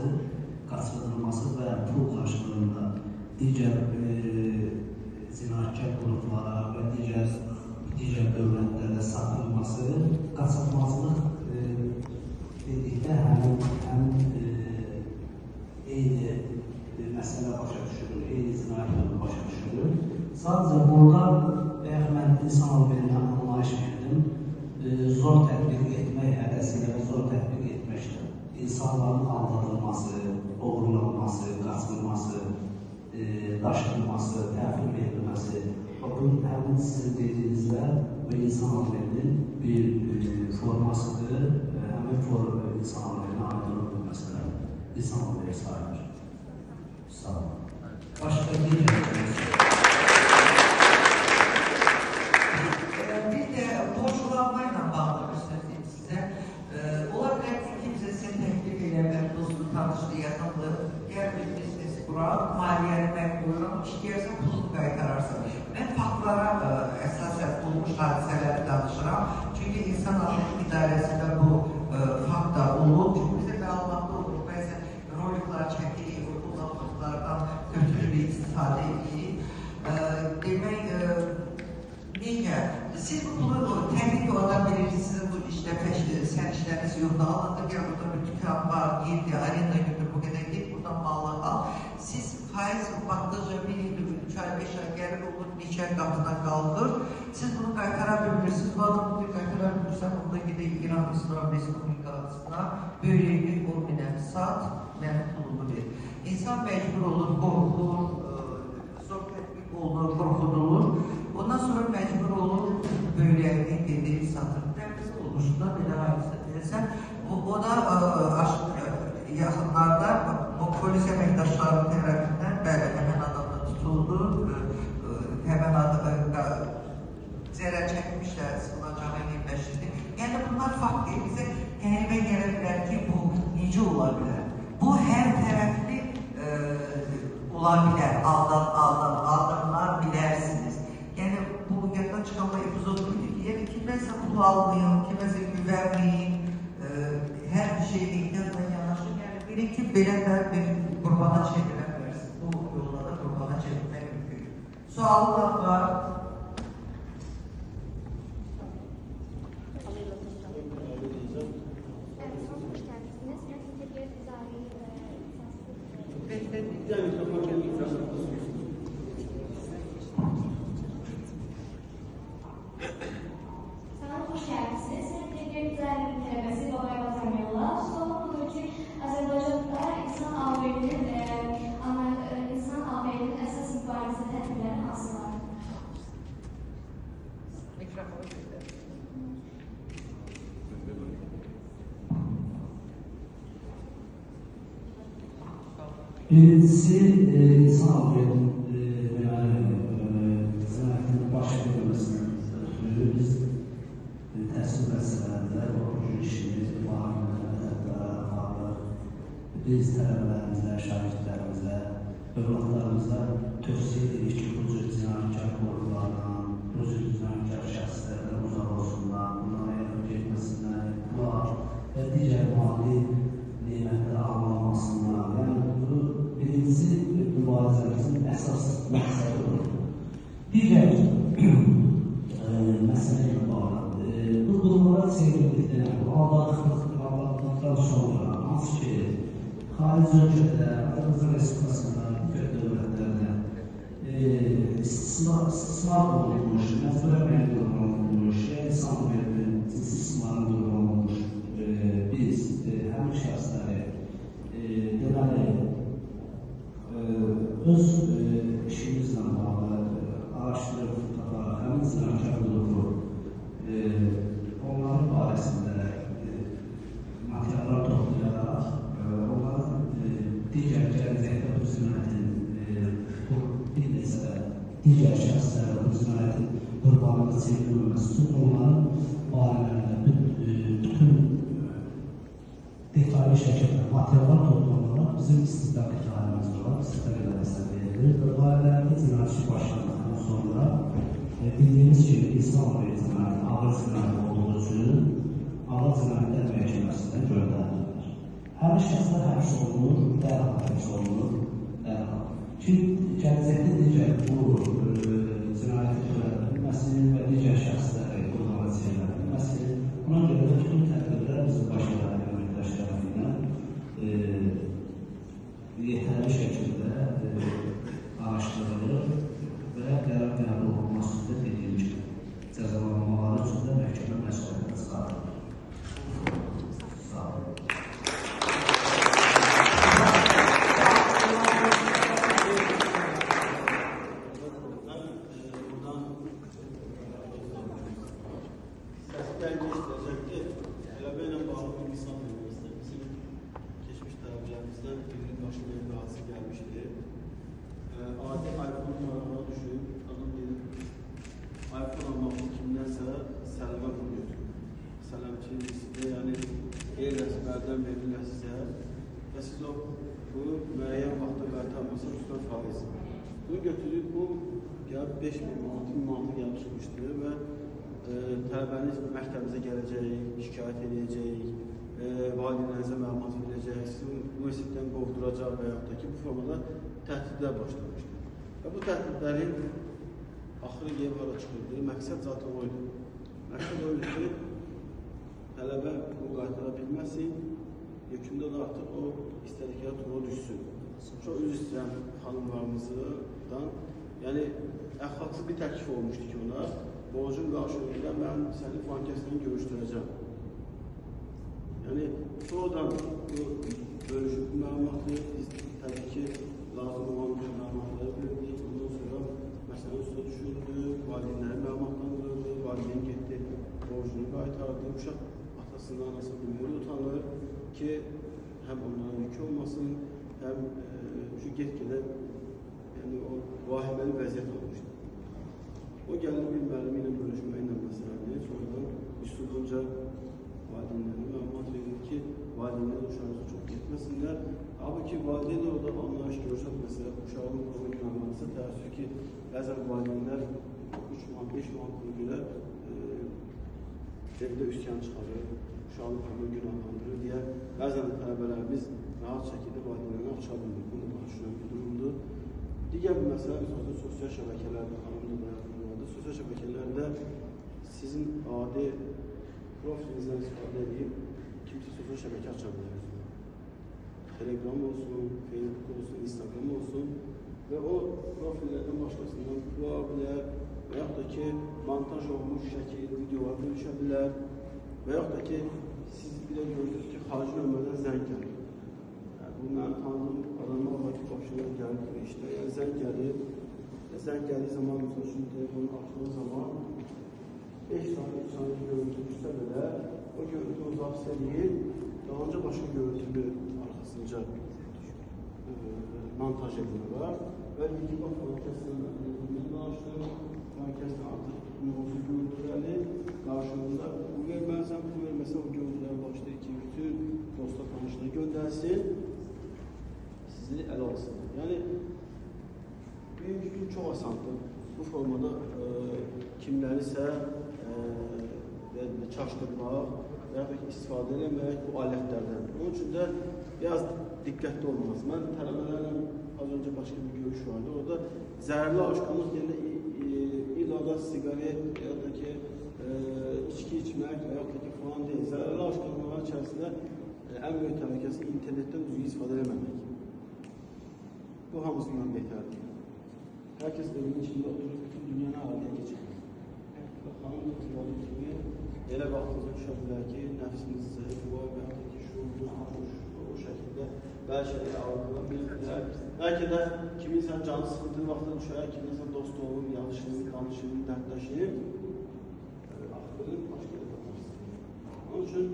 qaçırılması və pul qarşılığında digər cinayətkar qruplara və digər dövlətlərdə satılması, qaçırılmazlıq dedikdə həm eyni məsələ başa düşülür, eyni cinayət başa düşülür. Sadəcə burada mən insan alverine anlayış verdim. Zor tətbiq etmək hədəsində və zor tətbiq etməkdir. İnsanların aldadılması, oğurlanması, qaçırılması, daşınması, təhvil verilməsi. Bunun həmin sizin dediyinizdə bu insan alverinin bir formasıdır. Həmin forma insan alverine aid olan bir məsələ. İnsan alveri sayılır. Sağ olun. Başqa deyəcəyim. Borçlanmayla bağlı bir söz deyim sizə. Ola bilər ki, kimsə sizin təklif eləmək, dostluq, tanışlığı, yaxınlığı, gəl bir biznes quraq, maliyyəni mən qoyuram, işləyərsən, pulunu qaytararsan. Mən faktlara əsasən olmuş hadisələri danışıram. Çünki insan alverinin idarəsində bu faktlar olur. Çünki bizə məlumatlı olur, bəzən roliklar çəkirik, olan faktlardan götürürük, istifadə edirik. Demək, necə? Siz bu pulu təbii ki, oradan bilirsiniz, sizin bu sərişləriniz yoxda alındır, ya burada bir dükkan var, girdi, arenda götür, bu qədər git, buradan mal batdıqca 1 il, 3 ay, 5 ay gəlir olur, neçə qatına qalxır. Siz bunu qaytara bilmirsiniz. Bu adamı bir qaytara bilmirsən, onda gedək İran İslam Respublikasına böyrəyini 10.000 sat, mənim pulumu verir. İnsan məcbur olur, qorxulur, zor tətbiq olunur, qorxudulur. Ondan sonra məcbur olur, böyrəyini gedir, satır. Dəmizə olur, şundan belə hadisə deyilsən. O da yaxınlarda polis əməkdaşları tərəfindən bəli, həmən adamda tutuldu, həmən adamda zərər çəkmişlər, sıxılacağı yerləşdirdi. Yəni bunlar fakt deyil, bizə qəribə gələ bilər ki, bu necə ola bilər? Bu hər tərəfli ola bilər, aldırılar bilərsiniz. Yəni bu yaddan çıxanma epizodu idi ki, yəni kiməsə pul almayın, kiməsə güvənməyin, hər bir şey ehtiyatla yanaşın. Yəni biri ki, belə də bir qurbana çevirə bilərsiniz. Bu yolda da qurbana çevirmək mümkün. Suallar var. Salam, xoş gəldiniz. Təqdir Düzəlmə tələbəsi Babay Vətəmiyalla. Sualım budur ki, Azərbaycanda insan ağabeyinin əsas mübarizə tədbirləri hansılar? Birincisi, insan ağabeyinin zəmanətinin baş edilməsindən ötürü biz təhsil məsələlərində o işimiz, biz tələbələrimizə, şagirdlərimizə, övladlarımıza tövsiyə edirik ki, bu cür cinayətkar qurumlardan, bu cür cinayətkar şəxslərdən uzaq olsunlar, bunlara getməsinlər, bunlar və digər mali nimətləri alınmasınlar. Yəni, bu birincisi mübarizəmizin əsas məqsədidir. Digər məsələ ilə bağlı. Bu qurumlara çevrildikdən, aldatdıqdan sonra, hansı ki, xarici ölkədə, Azərbaycan Respublikasında, digər dövlətlərdə istismar olunmuş, məcburi əməliyyat olunmuş, insan cinsi istismarın olunmuş biz həmin şəxsləri deməli öz işimizlə bağlı araşdırıb tutaraq, həmin cinayətkar qrupu onların barəsində materiallar toplayaraq, onların digər gələcəkdə bu cinayətin bir neçə digər şəxslərə bu cinayətin qurbanına çevrilməməsi üçün onların barələrində bütün detalli şəkildə materiallar toplamaq bizim istintaq ixtiyalarımız var, istintaq edilməsinə verilir və barələrində cinayətçi başlandıqdan sonra bildiyimiz kimi insan cinayəti ağır cinayət olduğu üçün ağır cinayətlər məhkəməsindən göndərilir. Həmin şəxslər həbs olunur, dərhal həbs olunur, dərhal. Ki, gələcəkdə digər bu cinayəti törədilməsin və digər şəxsləri qurbanına çevrilməsin. Buna görə də bütün tədbirlər bizim başqaları əməkdaşlarıyla yetərli şəkildə araşdırılır və qərar qəbul olunması üçün də dediyimiz kimi cəzalanmaları üçün də məhkəmə məsuliyyətə çıxarılır. Sağ olun. Adi iPhone numarasına düşüb, adam deyir, iPhone almaq üçün kimdənsə səlvə buluyor. Məsələn ki, sizdə yəni el-rəsbərdən verirlər sizə və siz o bu müəyyən vaxtda qaytarmasa 4%. Bunu götürüb, bu 5.000 manat, 1000 manatı gəlib çıxmışdır və tələbəniz məktəbinizə gələcək, şikayət edəcək, valideynlərinizə məlumat verəcək, sizi universitetdən qovduracaq və yaxud da ki, bu formada təhdidlər başlamışdır. Və bu təhdidlərin axırı yevara çıxırdı, məqsəd zaten oydu. Məqsəd oydu ki, tələbə bu qaytara bilməsin, yekunda da artıq o istədikləri tura düşsün. Çok üzr istəyirəm xanımlarımızdan. Yəni, əxlaqsız bir təklif olmuşdu ki ona, borcun qarşılığında mən səni bankasından görüşdürəcəm. Yəni, sonradan bu görüşüb məlumatı, biz təbii ki, lazım olan məlumatları verdik. Ondan sonra məsələ üstə düşürdü, valideynləri məlumatlandırıldı, valideyn getdi, borcunu qaytardı. Uşaq atasından, anasından bilməli utanır ki, həm onlara yükü olmasın, həm get-gedə o vahiməli vəziyyət olmuşdur. O gəlir bir müəllimi ilə bölüşməklə məsələni, sonradan üslubunca valideynlərine məlumat verir ki, valideynlər uşağınızı çox getməsinlər. Halbuki valideyn orada anlayış görürsə, məsələn, uşağın qolunu günahlanırsa, təəssüf ki, bəzən valideynlər 3 manat, 5 manat görə evdə üsyan çıxarır, uşağın qolunu günahlandırır deyə bəzən tələbələrimiz rahat şəkildə valideynlərə aça bilmir. Bunu düşünən bir durumdur. Digər bir məsələ, məsələn, sosial şəbəkələrdə, xanımda da vardır. Sosial şəbəkələrdə sizin adi profilinizdən istifadə edib, kimsə sosial şəbəkə aça bilər. Telegram olsun, Facebook olsun, Instagram olsun və o profillərdən başqasından qura bilər və yaxud da ki, montaj olmuş şəkil, videolar bölüşə bilər və yaxud da ki, siz bir də gördünüz ki, xarici nömrədən zəng gəlir. Bu, mənim tanıdığım adamlar var ki, başına gəlir bu işdə. Yəni, zəng gəldiyi zaman, məsəl üçün, telefonu açdığı zaman 5 saniyə, 3 saniyə görüntü düşsə belə, o görüntü uzaq səliyir, daha önce başqa görüntülü arxasınca montaj edilir və ilgi bax, fankəsinin danışdır, fankəsinin artıq mövzu görüntüləri qarşılığında bu verməlisən, bu verməsə o görüntülər başlayır ki, bütün dosta tanışlığı göndərsin, sizi ələ alsın. Yəni, bir çox asandır. Bu formada kimlərisə çaşdırmaq və ya istifadə eləmək bu alətlərdən. Onun üçün də biraz diqqətli olmaz. Mən tələbələrlə az öncə başqa bir görüş vardı. Orada zərərli aşqamız yerində illa da sigaret ya da ki içki içmək və ya da ki falan deyil. Zərərli aşqamların içərisində ən böyük təhlükəsi internetdən düzgün istifadə eləməmək. Bu hamısından betərdir. Herkes evinin içinde oturup bütün dünyanın haline geçer. Hanım tutuladığı gibi ele baktığınızda düşebilir ki nefsiniz zayıf var ve hatta ki şu o şekilde bazı şeyleri algılayabilirler. Belki de kiminsen canı sıkıntılı vaxtda düşer, kiminsen dost olur, yanlışını, danışını, dertleşini aktarıp başka bir yaparsın. Onun için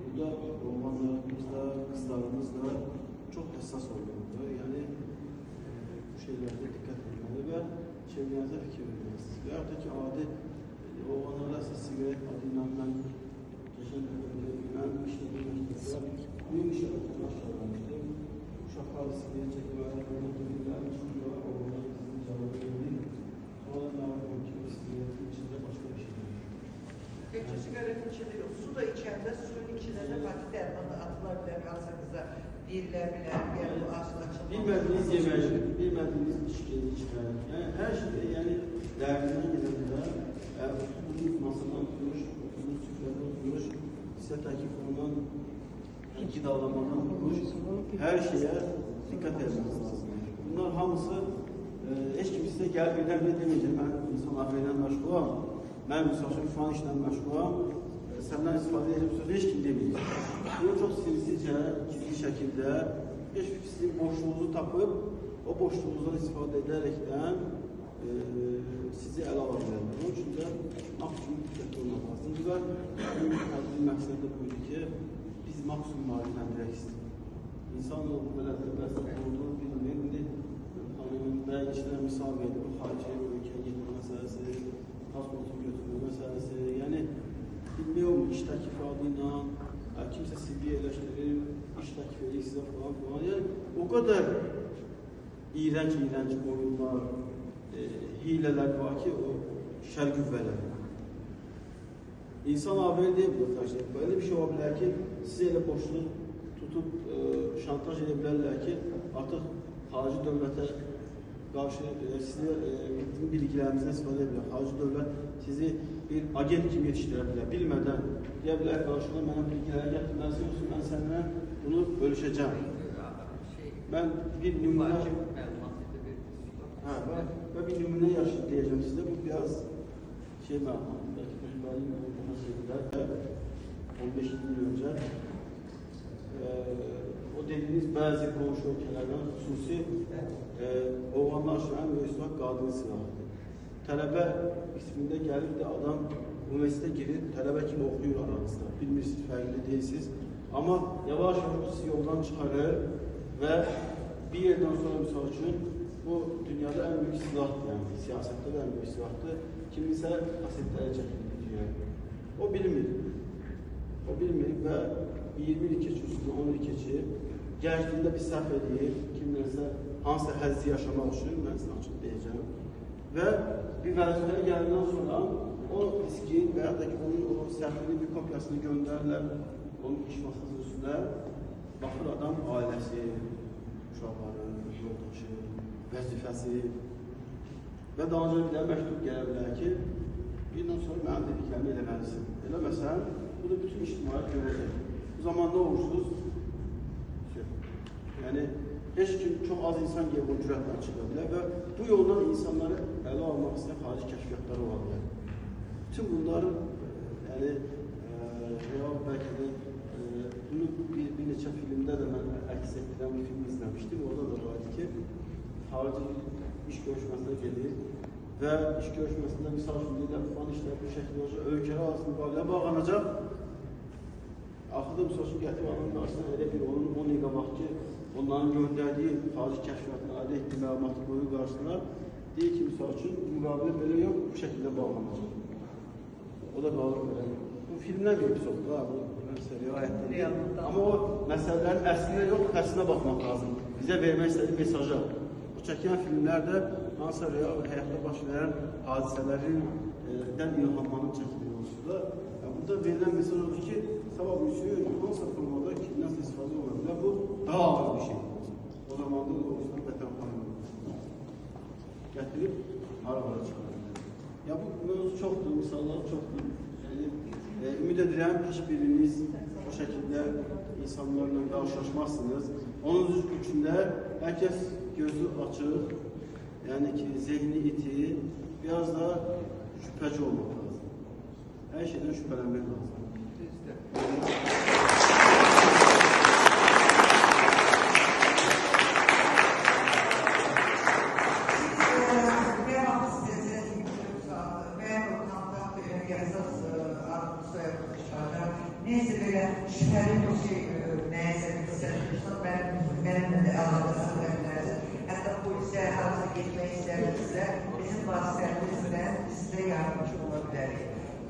burada oğlanlarımızda, kızlarımızda çok hassas olmalıdır. Yani bu şeylerde dikkat etmeli ve çevrenize fikir vermelisiniz. Veyahut da ki adi oğlanlarla sigaret adıyla ben geçen ben işletmiştim. Büyük işletmiştim aşağılamıştım. Uşaklar sigaret çekmelerle öğretildiler. Çıkıyor, oğlanlar bizim cevabı verdik. Sonra ne yapalım ki sigaretin içinde başka bir şey var. Peki sigaretin içinde yok. Su da içeride, suyun içine de vakit dermanı atılabilir, ağzınıza verilebilir. Yani bu ağzını açılmalı. Bilmediğiniz yemeği, bilmediğiniz içkiyi içmeyi. Yani her şey, yani derdinden gelenler, oturduğunuz masadan oturmuş, oturduğunuz süfrede oturmuş, size takip olunan iki dağlamadan oturmuş, her şeye dikkat etmeniz lazım. Bunlar hamısı, hiç kim size gel birden bile demeyecek. Ben insan ahiretten məşğulam, ben misafir falan işten məşğulam, senden istifade edip sözü hiç kim demeyecek. Bunu çok sinsizce, gizli şekilde, hiç sizin boşluğunuzu tapıp, o boşluğunuzdan istifade ederekten sizi ele alabilirler. Onun için de maksimum dikkatli olmak lazım. Ve bizim məqsəd də buydu ki, biz maksimum maarifləndirək istedik. İnsanoğlu belə olduğunu bilmir. Ben içine misal verdim, xarici ülkeye gitme meselesi, pasportu götürme meselesi. Yani bilmiyorum iş teklifi adıyla, kimse CV eleştirir, iş teklif edeyim size falan falan. Yani o kadar iğrenç oyunlar, hileler var ki o şer güvveler. İnsan haberi değil bu taşlar. Böyle bir şey olabilir ki sizi ele boşluğu tutup şantaj edebilirler ki artık harici devlete karşı size bilgilerimizden istifade edebilir. Harici devlet sizi bir agent gibi yetiştirebilir. Bilmeden diyebilir karşına benim bilgileri getirmezsin, ben seninle bunu bölüşeceğim. Ben bir nümune... Ben bir nümune yaşayacağım size. Bu biraz şey məlumatı. Belki mühimlerin daha şeyler. 15 yıl önce o dediğiniz bazı komşu ülkelerden hususi oğlanlaşan ve üstad qadın silahı. Tələbə ismində gəlib də adam üniversiteye girib, tələbə kimi oxuyur aranızda. Bilmirsiniz, fərqli değilsiniz. Ama yavaş-yavaş sizi yoldan çıxarır ve bir yerden sonra misal üçün bu dünyada en büyük silahdır, yani siyasette de en büyük silahdır. Kiminsə kasetlərə çəkilib gidiyor. O bilmir. O bilmir ve 20 il keçir, 10 il keçir. Gəncliyində bir səhv edir, kimlərsə hansısa həzzi yaşamaq üçün, mən sizə açıq deyəcəm. Və bir vəzifəyə gəldikdən sonra o riski və ya da ki, onun o səhvinin bir kopyasını göndərirlər, onun iş masasının üstünə baxır adam ailəsi, uşaqları, yoldaşı, vəzifəsi və daha önce bir də məktub gələ bilər ki, birdən sonra mənim dediklərimi eləməlisin. Eləməsən, bu da bütün ictimaiyyət görəcək. Bu zaman ne olursunuz? Yani heç kim, çok az insan gibi bu cürətlə çıxabilir və bu yoldan insanları ələ almaq istəyən xarici kəşfiyyatları olabilir. Bütün bunların yani real belki de bunu bir neçə filmdə də mən əks etdirən bir film izləmişdim. Orada da vardı ki, xarici iş görüşməsində gelir və iş görüşməsində misal üçün deyirlər, falan işlər bu şəkildə olacaq, ölkələr arasında müqavilə bağlanacaq. Axırda misal üçün gətirib anın qarşısına elə bir onun 10 il qabaq ki, onların gönderdiği xarici kəşfiyyatın əldə etdiyi məlumatı qoyur qarşısına, deyir ki, misal üçün müqavilə belə yox, bu şəkildə bağlanacaq. O da qalır belə. Bu filmdən bir episoddur, bu serial. Amma o məsələlərin əslinə yox, tərsinə baxmaq lazım. Bizə vermək istədiyi mesaja. Bu çəkilən filmlərdə hansısa real həyatda baş verən hadisələrindən ilhamlanıb çəkildiyi olsun da, burada verilən mesaj odur ki, sabah bu işin hansısa formada nasıl istifadə olabilir, bu daha ağır bir şey. O zaman da o yüzden vətənxanı gətirib aralara çıxarır. Ya bu mövzu çoxdur, misallar çoxdur. Yani, ümid edirəm hiçbiriniz o şəkildə insanlarla qarşılaşmazsınız. Onun üçündə herkes gözü açıq, yani ki zihni iti, biraz da şüpheci olmaq lazım. Her şeyden şüphelenmek lazım. Neyse böyle şüpheli bir şey neyse istersen benimle de alakası verirlerse hatta polise arası geçmek isterlerse bizim vasıtalarımızla size yardımcı olabilir.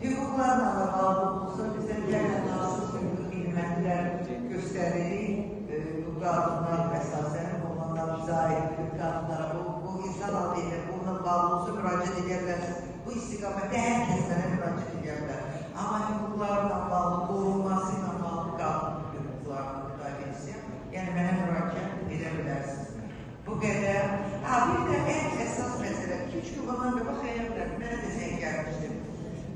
Hukuklarla bağlı olsa bize yerden nasıl kıymetler gösterdiği kanunlar esasen olanlar zahir kanunlara bu insan adıyla bununla bağlı olsa müracaat ederlerse bu istikamette herkeslere müracaat ederler. Ama hukuklarla bağlı, korunmasıyla bağlı kanun hukuklarla müdahalesi yani bana müracaat edebilirsiniz. Bu kadar. Bir de en esas mesele, hiç kullanan bir bakayımlar, bana da sen gelmiştim.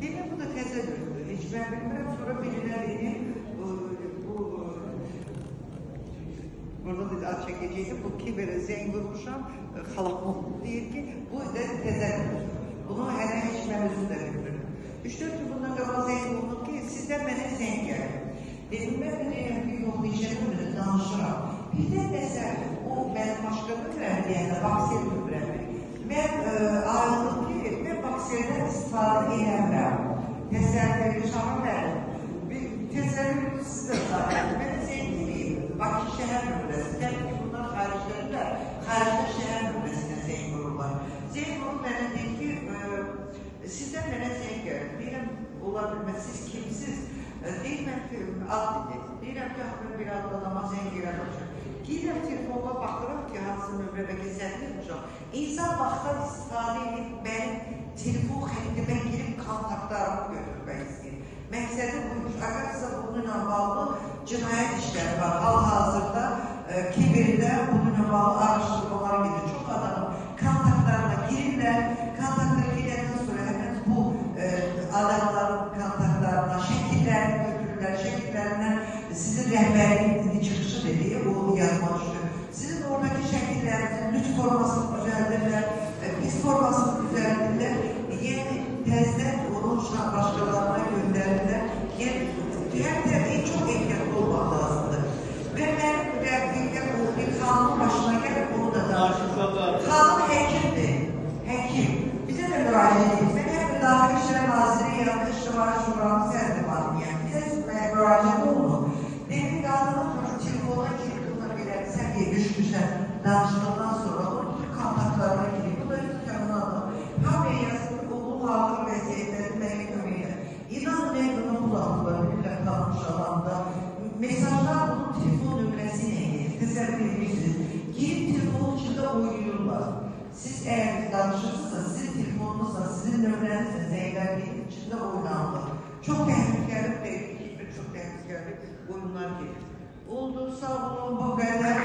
Değil mi? Bu da tesadüftü. Hiç ben bilmiyorum. Sonra birileri burada da çekeceğim. Bu kibere zengin vurmuşam, halamım değil ki bu da tesadüf. Bunu hele hiç mevzu da bilmiyorum. 3-4 yıl bundan qabaq zəng olub ki, sizdən mənə zəng gəldi. Dedim, mən bir yollayacağım, danışıram. Birdən nəsə, o mənim başqa bilmirəm deyəndə, baksir bilmirəm. Mən ayrıldım ki, mən baksirdən istifadə edəmirəm. Təsərrüfə yaşamı verdim. Təsərrüfü sizdə zaten. Mənə zəng edeyim. Bakı şəhər nömrəsi. Təbii ki, bunlar xariclərdə, xaricdə şəhər nömrəsinə zəng olurlar. Zəng olub mənə deyil ki, sizden bana zəng gəldi. Deyirəm, ola bilməz, siz kimsiz? Deyirəm ki, ad dedi. Deyirəm ki, bir adlanama zəng gəlmişəm. Girəm telefonla baxıram ki, hansı nömrədəki zəng etmişəm. İnsan vaxtdan istifadə edib mənim telefon xəttimə girib kontaktlarımı götürmək istəyir. Məqsədi buymuş. Əgərsə bununla bağlı cinayət işləri var. Hal-hazırda Kibirdə bununla bağlı araşdırmalar gedir. Çox adamın kontaktlarına girirlər. Kontaktlara girəndən sonra həmən bu adamların kontaktlarına şəkillərini götürürlər. Şəkillərindən sizin rəhbərliyin çıxışı dediği o yazma düşür. Sizin orada her terbiye çok etkili olmak lazımdır. Ve ben bir kanun başına gelip onu da danıştım. Kanun hekimdir. Hekim. Bize de müracaat ediyoruz. Ben hep Dahil İşler Nazırı yanlışlı var, şuranı serdim var diye. Bize müracaat oldu. Benim kanunum telefona girip buna bilersen diye düşmüşler. Danıştıktan sonra onun kontaklarına girip bu da dükkanına aldım. Haberi yazıp okul halkı vaziyetleri beni kömeğine. İnan memnunum kullandılar benimle kalmış alanda. Mesajlar bunun telefon nömrəsiyle gelir. Kızlar bilirsiniz. Girip telefonun içinde oynuyorlar. Siz eğer danışırsınız, sizin telefonunuzla, sizin nömrənizle zeyberliğin içinde oynandı. Çok tehlikeli ve çok tehlikeli oyunlar gelir. Oldu, sağ olun, bu kadar.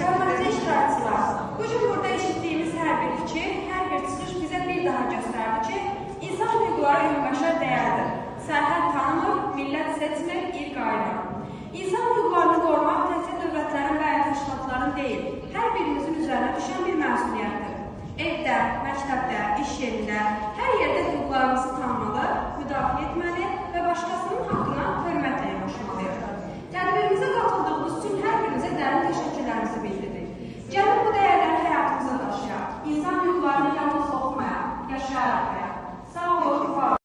Hörmətli iştirakçılar, bu gün burada eşitdiyimiz hər bir fikir, hər bir çıxış bizə bir daha göstərdi ki, insan hüquqları ümumbəşər dəyərdir. Sərhəd tanımır, millət seçmir, irq ayırır. İnsan hüquqlarını qorumaq təkcə dövlətlərin və təşkilatların deyil, hər birimizin üzərinə düşən bir məsuliyyətdir. Evdə, məktəbdə, iş yerində,